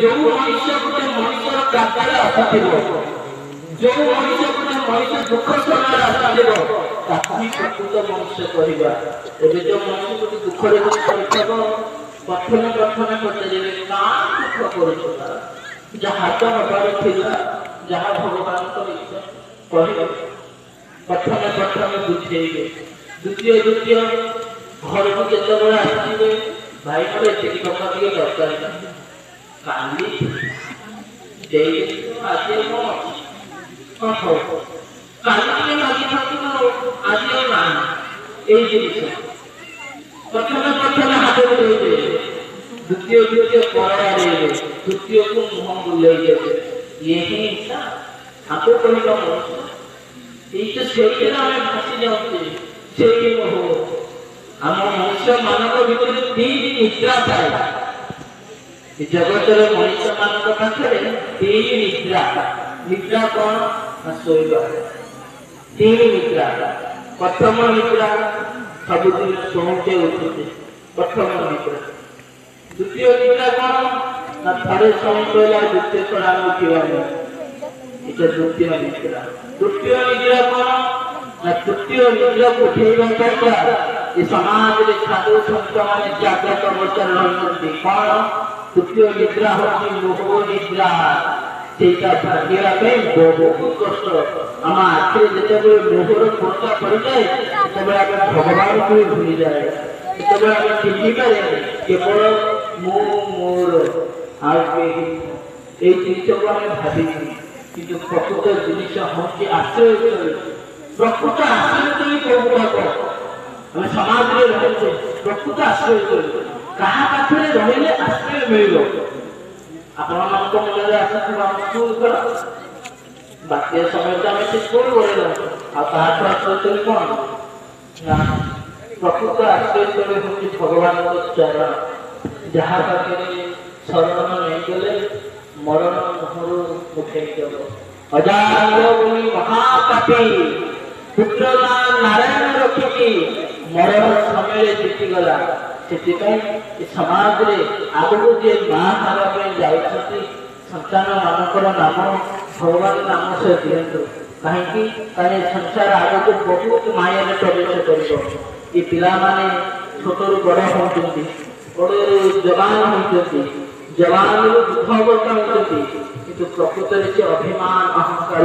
जो मनुष्य गोटे मनुष्य कार्य आसाथिब जो मनुष्य गोटे मनुष्य दुख समय आसाथिब ताकि प्रकृत मनुष्य कहवा एवं जो मनुष्य गोटे दुख परीक्षक प्रथम प्रथम पचारे क्या दुख कर जहाँ तो हबार था जहाँ भगवान इच्छा कह प्रथम प्रथम बुझेबे द्वितीय द्वितीय घर को जिते आसवे भाई मोर एति टका टे दरकार काली आज हो काली मागी आज ना जिन प्रथम प्रथम हाथ बुले द्वितीय द्वितीय पड़े तृतीय को मुह बुले ये ही इच्छा हाथ कहवा मनुष्य ये भासी जाऊे मोह आम मनुष्य मानव भर तीन निद्रा थाए जगत मनुष्य मान पाखे तीन निद्रा निद्रा कौन शोवा तीन निद्रा प्रथम निद्रा सबुदिन सोचे उठुचे प्रथम निद्रा द्वितीय निद्रा कौन ना थे समय कहला द्वितीय थोड़ा उठा ये द्वितीय निद्रा तृतीय निद्रा कौन ना तृतीय निद्रा को उठेगा ये समाज में साधु संत मैंने जागृत अवस्था रही कौन तृतीय निद्रा होती मोह निद्रा से बहुत कष्ट आम आखिरी जिते मोहर खोटा पड़ जाए तब भगवान को भूली जाए तब आम चिन्ह पारे केवल मो मोर आई जिन को आम भावी कि प्रकृत जिन हूँ आश्रय प्रकृत आश्रय कौन हम समाज में रहे प्रकृत आश्रय क्या पाखे रही आश्रय मिल आपण मन आसुर बाकी समय आम स्कूल गए आश्रय कौन प्रकृत आश्रय हूँ भगवान चरण जहाँ पाखे शरण नहीं गले मरण मुहर उठे अजान महापापी पुत्र नारायण रखिकी मरण समय जीतीगला से समाज आगू जे माँ हवा जाती संतान मानकर नाम भगवान नाम से दिंतु कहीं संसार आग को बहुत माया प्रवेश कर पिला माने छोट रू बड़ होती बड़ जवान होती जवान दुख अवस्था होती किंतु प्रकृत से अभिमान अहंकार